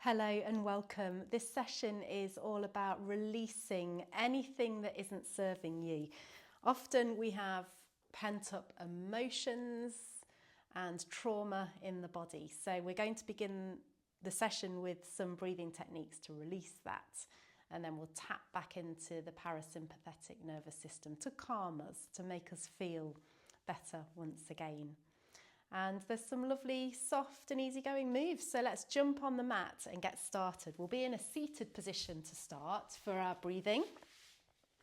Hello and welcome. This session is all about releasing anything that isn't serving you. Often we have pent up emotions and trauma in the body. So we're going to begin the session with some breathing techniques to release that. And then we'll tap back into the parasympathetic nervous system to calm us, to make us feel better once again. And there's some lovely soft and easygoing moves. So let's jump on the mat and get started. We'll be in a seated position to start for our breathing.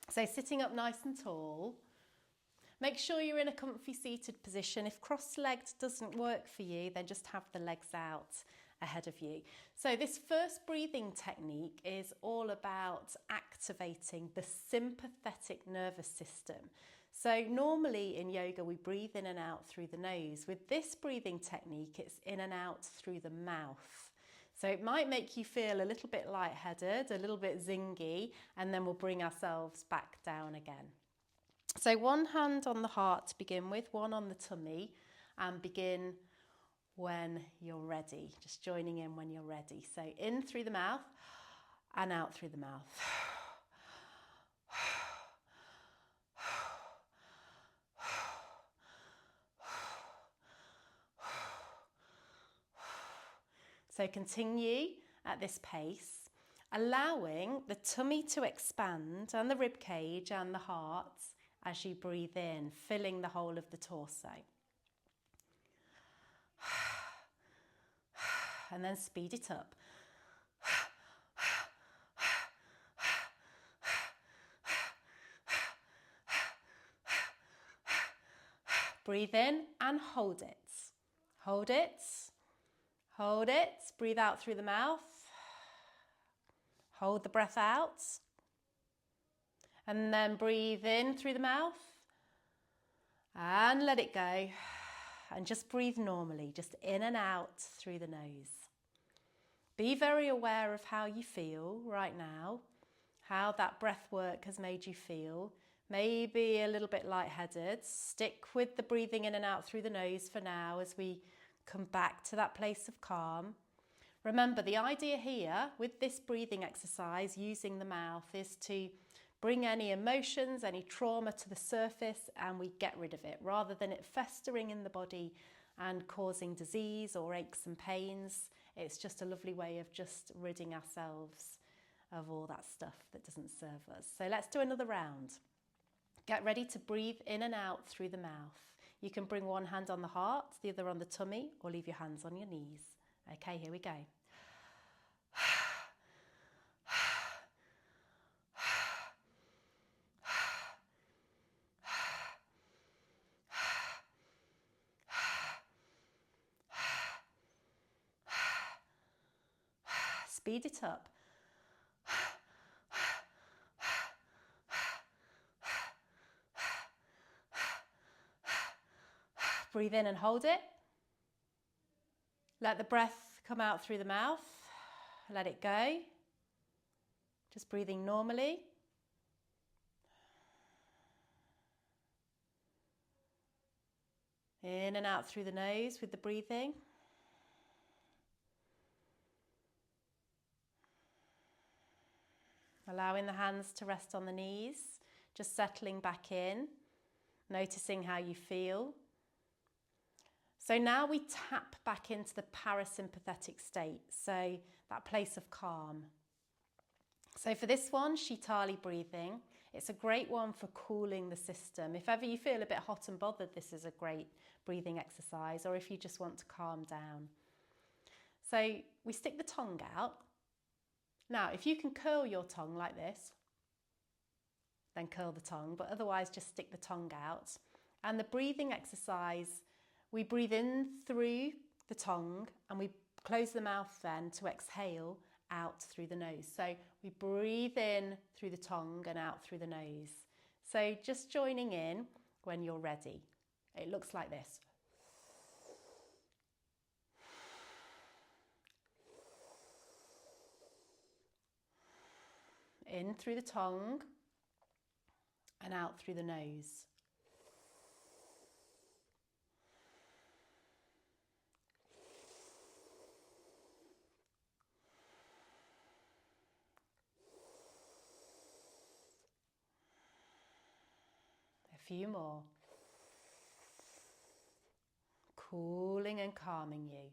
So sitting up nice and tall. Make sure you're in a comfy seated position. If cross-legged doesn't work for you, then just have the legs out ahead of you. So this first breathing technique is all about activating the sympathetic nervous system. So normally in yoga, we breathe in and out through the nose. With this breathing technique, it's in and out through the mouth. So it might make you feel a little bit lightheaded, a little bit zingy, and then we'll bring ourselves back down again. So one hand on the heart to begin with, one on the tummy, and begin when you're ready. Just joining in when you're ready. So in through the mouth and out through the mouth. So continue at this pace, allowing the tummy to expand and the rib cage and the heart as you breathe in, filling the whole of the torso. And then speed it up. Breathe in and hold it. Hold it. Hold it. Breathe out through the mouth. Hold the breath out. And then breathe in through the mouth. And let it go. And just breathe normally, just in and out through the nose. Be very aware of how you feel right now, how that breath work has made you feel. Maybe a little bit lightheaded. Stick with the breathing in and out through the nose for now as we come back to that place of calm. Remember, the idea here with this breathing exercise using the mouth is to bring any emotions, any trauma to the surface, and we get rid of it rather than it festering in the body and causing disease or aches and pains. It's just a lovely way of just ridding ourselves of all that stuff that doesn't serve us. So let's do another round. Get ready to breathe in and out through the mouth. You can bring one hand on the heart, the other on the tummy, or leave your hands on your knees. Okay, here we go. Speed it up. Breathe in and hold it. Let the breath come out through the mouth. Let it go. Just breathing normally. In and out through the nose with the breathing. Allowing the hands to rest on the knees, just settling back in, noticing how you feel. So now we tap back into the parasympathetic state, so that place of calm. So for this one, Shitali breathing, it's a great one for cooling the system. If ever you feel a bit hot and bothered, this is a great breathing exercise, or if you just want to calm down. So we stick the tongue out. Now, if you can curl your tongue like this, then curl the tongue, but otherwise just stick the tongue out. And the breathing exercise, we breathe in through the tongue and we close the mouth then to exhale out through the nose. So we breathe in through the tongue and out through the nose. So just joining in when you're ready. It looks like this. In through the tongue and out through the nose. few more. Cooling and calming you.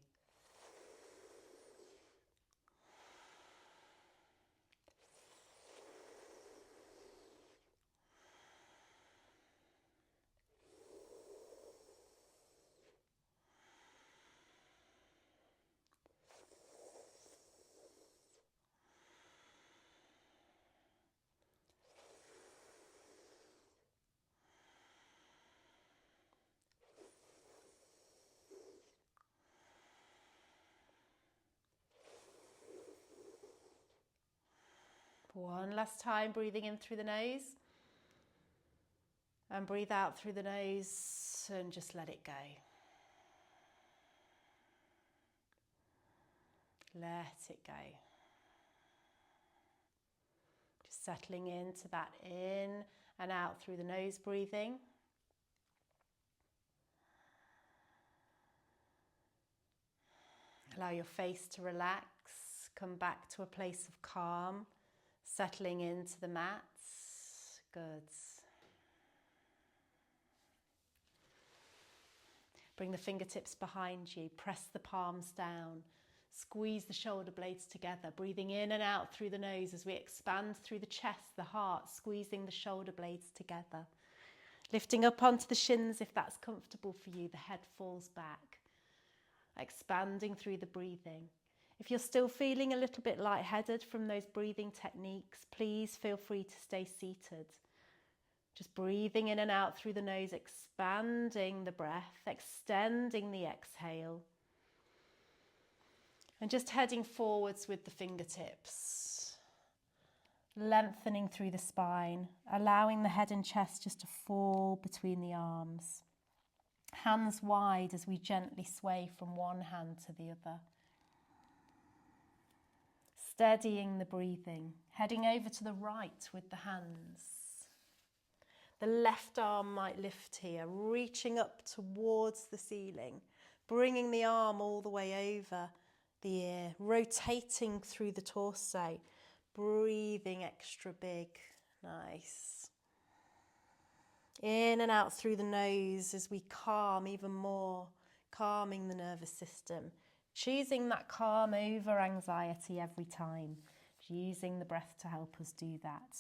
One last time, breathing in through the nose and breathe out through the nose and just let it go. Let it go. Just settling into that in and out through the nose breathing. Allow your face to relax, come back to a place of calm. Settling into the mats. Good. Bring the fingertips behind you. Press the palms down. Squeeze the shoulder blades together. Breathing in and out through the nose as we expand through the chest, the heart, squeezing the shoulder blades together. Lifting up onto the shins if that's comfortable for you. The head falls back. Expanding through the breathing. If you're still feeling a little bit lightheaded from those breathing techniques, please feel free to stay seated. Just breathing in and out through the nose, expanding the breath, extending the exhale. And just heading forwards with the fingertips. Lengthening through the spine, allowing the head and chest just to fall between the arms. Hands wide as we gently sway from one hand to the other. Steadying the breathing, heading over to the right with the hands. The left arm might lift here, reaching up towards the ceiling, bringing the arm all the way over the ear, rotating through the torso, breathing extra big. Nice. In and out through the nose as we calm even more, calming the nervous system. Choosing that calm over anxiety every time. Using the breath to help us do that.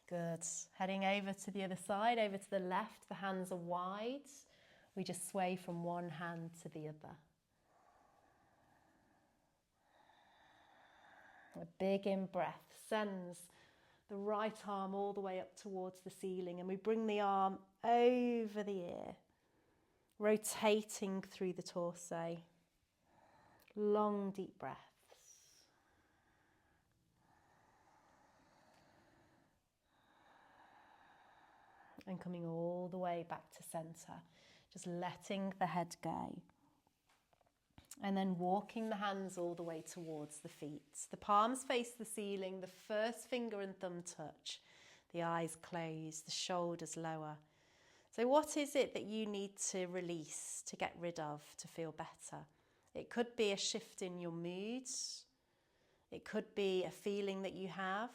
Good. Heading over to the other side, over to the left. The hands are wide. We just sway from one hand to the other. A big in-breath sends the right arm all the way up towards the ceiling, and we bring the arm over the ear. Rotating through the torso. Long, deep breaths. And coming all the way back to centre. Just letting the head go. And then walking the hands all the way towards the feet. The palms face the ceiling, the first finger and thumb touch. The eyes closed, the shoulders lower. So what is it that you need to release, to get rid of, to feel better? It could be a shift in your mood. It could be a feeling that you have.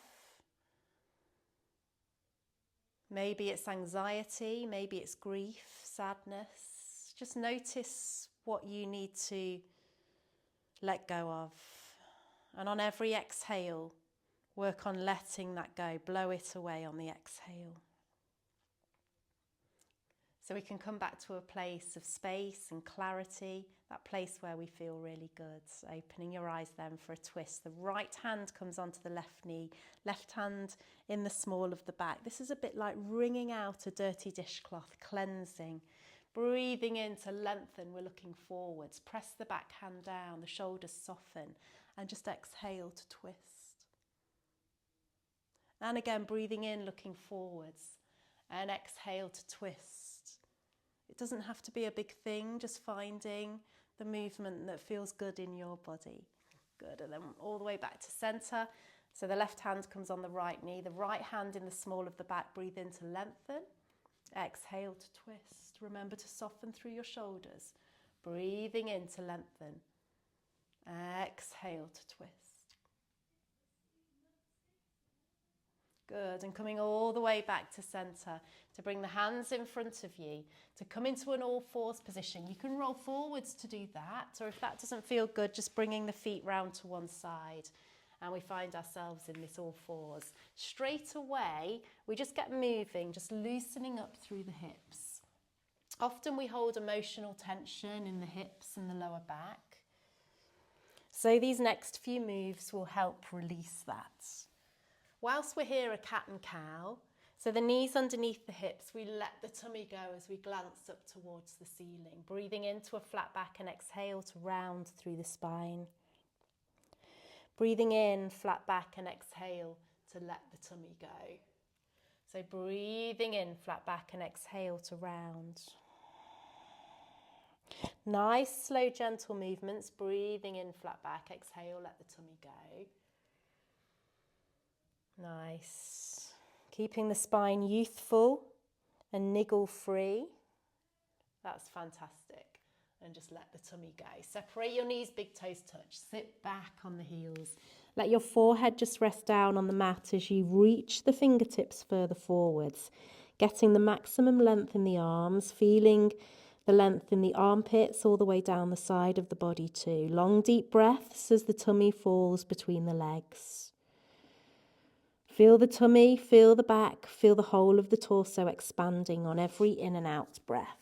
Maybe it's anxiety, maybe it's grief, sadness. Just notice what you need to let go of. And on every exhale, work on letting that go. Blow it away on the exhale. So we can come back to a place of space and clarity, that place where we feel really good. Opening your eyes then for a twist. The right hand comes onto the left knee, left hand in the small of the back. This is a bit like wringing out a dirty dishcloth, cleansing. Breathing in to lengthen, we're looking forwards. Press the back hand down, the shoulders soften, and just exhale to twist. And again, breathing in, looking forwards, and exhale to twist. It doesn't have to be a big thing, just finding the movement that feels good in your body. Good, and then all the way back to centre. So the left hand comes on the right knee, the right hand in the small of the back, breathe in to lengthen. Exhale to twist. Remember to soften through your shoulders. Breathing in to lengthen. Exhale to twist. Good, and coming all the way back to center, to bring the hands in front of you, to come into an all fours position. You can roll forwards to do that, or if that doesn't feel good, just bringing the feet round to one side. And we find ourselves in this all fours. Straight away, we just get moving, just loosening up through the hips. Often we hold emotional tension in the hips and the lower back. So these next few moves will help release that. Whilst we're here, a cat and cow, so the knees underneath the hips, we let the tummy go as we glance up towards the ceiling, breathing into a flat back and exhale to round through the spine. Breathing in, flat back and exhale to let the tummy go. So breathing in, flat back and exhale to round. Nice, slow, gentle movements. Breathing in, flat back, exhale, let the tummy go. Nice. Keeping the spine youthful and niggle free. That's fantastic. And just let the tummy go. Separate your knees, big toes touch. Sit back on the heels. Let your forehead just rest down on the mat as you reach the fingertips further forwards, getting the maximum length in the arms, feeling the length in the armpits all the way down the side of the body too. Long, deep breaths as the tummy falls between the legs. Feel the tummy, feel the back, feel the whole of the torso expanding on every in and out breath.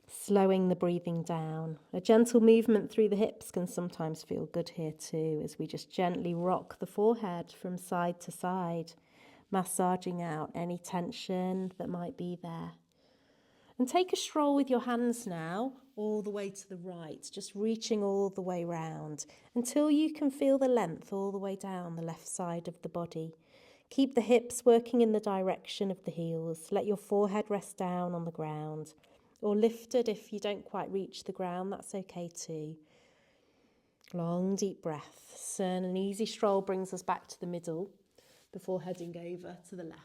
Slowing the breathing down. A gentle movement through the hips can sometimes feel good here too, as we just gently rock the forehead from side to side, massaging out any tension that might be there. And take a stroll with your hands now, all the way to the right, just reaching all the way round until you can feel the length all the way down the left side of the body. Keep the hips working in the direction of the heels. Let your forehead rest down on the ground, or lifted if you don't quite reach the ground, that's okay too. Long, deep breaths, and an easy stroll brings us back to the middle before heading over to the left.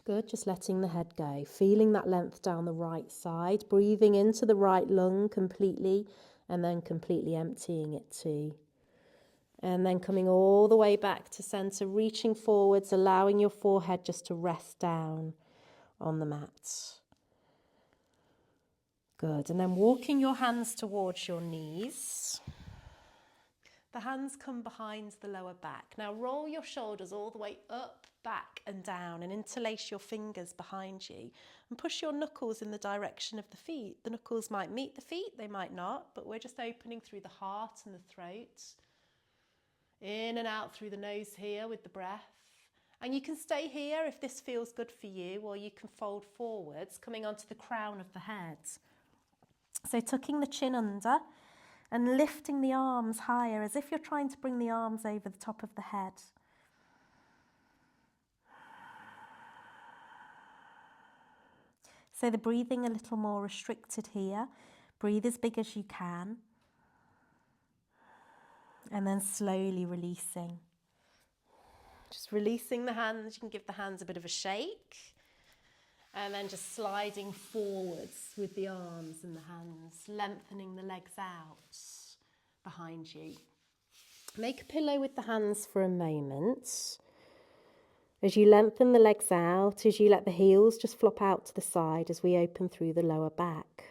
Good, just letting the head go, feeling that length down the right side, breathing into the right lung completely, and then completely emptying it too. And then coming all the way back to center, reaching forwards, allowing your forehead just to rest down on the mat. Good, and then walking your hands towards your knees. The hands come behind the lower back. Now roll your shoulders all the way up, back and down, and interlace your fingers behind you. And push your knuckles in the direction of the feet. The knuckles might meet the feet, they might not, but we're just opening through the heart and the throat. In and out through the nose here with the breath. And you can stay here if this feels good for you, or you can fold forwards, coming onto the crown of the head. So tucking the chin under and lifting the arms higher as if you're trying to bring the arms over the top of the head. So the breathing a little more restricted here. Breathe as big as you can. And then slowly releasing. Just releasing the hands. You can give the hands a bit of a shake. And then just sliding forwards with the arms and the hands, lengthening the legs out behind you. Make a pillow with the hands for a moment. As you lengthen the legs out, as you let the heels just flop out to the side as we open through the lower back.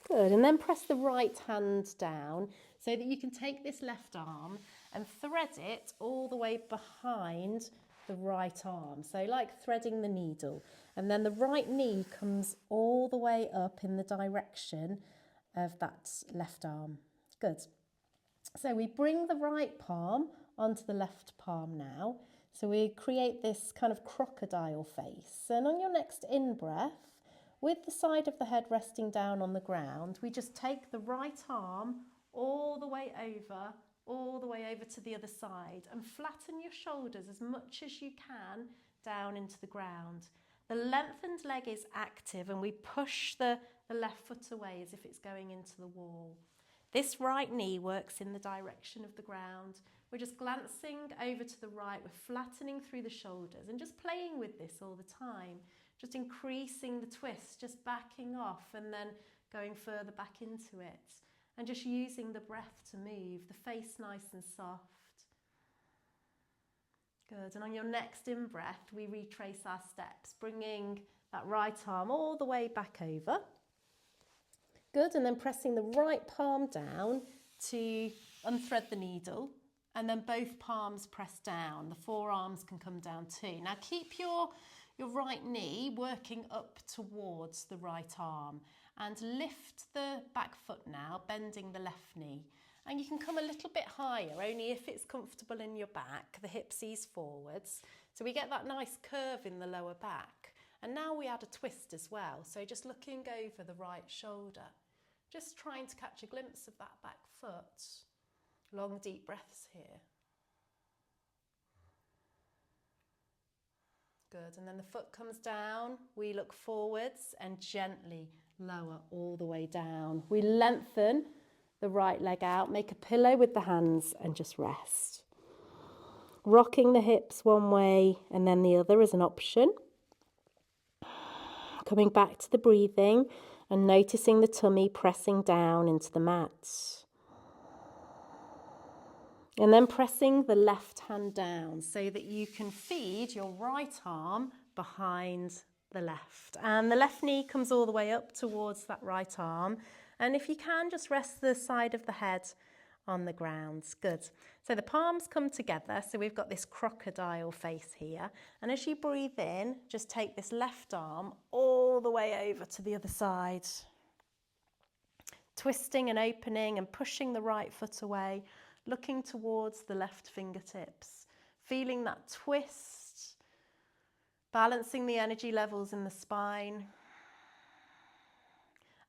Good, and then press the right hand down so that you can take this left arm and thread it all the way behind the right arm, so like threading the needle, and then the right knee comes all the way up in the direction of that left arm. Good. So we bring the right palm onto the left palm now, so we create this kind of crocodile face, and on your next in-breath, with the side of the head resting down on the ground, we just take the right arm all the way over to the other side, and flatten your shoulders as much as you can down into the ground. The lengthened leg is active, and we push the left foot away as if it's going into the wall. This right knee works in the direction of the ground. We're just glancing over to the right, we're flattening through the shoulders and just playing with this all the time. Just increasing the twist, just backing off and then going further back into it. And just using the breath to move, the face nice and soft. Good, and on your next in-breath, we retrace our steps, bringing that right arm all the way back over. Good, and then pressing the right palm down to unthread the needle, and then both palms press down. The forearms can come down too. Now keep your right knee working up towards the right arm, and lift the back foot now, bending the left knee. And you can come a little bit higher, only if it's comfortable in your back, the hips ease forwards. So we get that nice curve in the lower back. And now we add a twist as well. So just looking over the right shoulder, just trying to catch a glimpse of that back foot. Long, deep breaths here. Good, and then the foot comes down, we look forwards and gently lower all the way down. We lengthen the right leg out, make a pillow with the hands and just rest. Rocking the hips one way and then the other is an option. Coming back to the breathing and noticing the tummy pressing down into the mat. And then pressing the left hand down so that you can feed your right arm behind the left. And the left knee comes all the way up towards that right arm. And if you can, just rest the side of the head on the ground. Good. So the palms come together. So we've got this crocodile face here. And as you breathe in, just take this left arm all the way over to the other side. Twisting and opening and pushing the right foot away. Looking towards the left fingertips. Feeling that twist. Balancing the energy levels in the spine.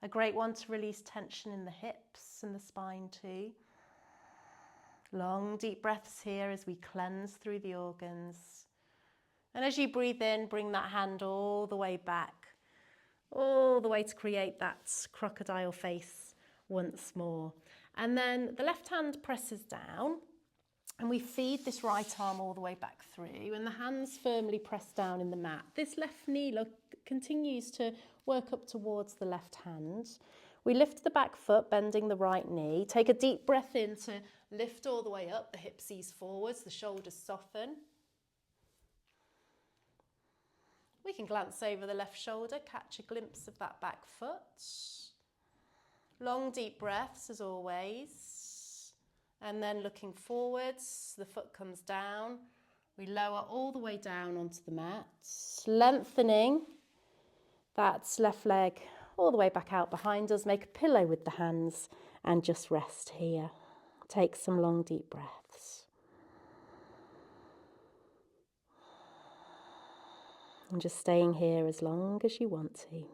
A great one to release tension in the hips and the spine too. Long deep breaths here as we cleanse through the organs. And as you breathe in, bring that hand all the way back, all the way to create that crocodile face once more. And then the left hand presses down and we feed this right arm all the way back through and the hands firmly press down in the mat. This left knee continues to work up towards the left hand. We lift the back foot, bending the right knee. Take a deep breath in to lift all the way up. The hips ease forwards, the shoulders soften. We can glance over the left shoulder, catch a glimpse of that back foot. Long deep breaths as always. And then looking forwards, the foot comes down. We lower all the way down onto the mat, lengthening that left leg all the way back out behind us. Make a pillow with the hands and just rest here. Take some long deep breaths. And just staying here as long as you want to.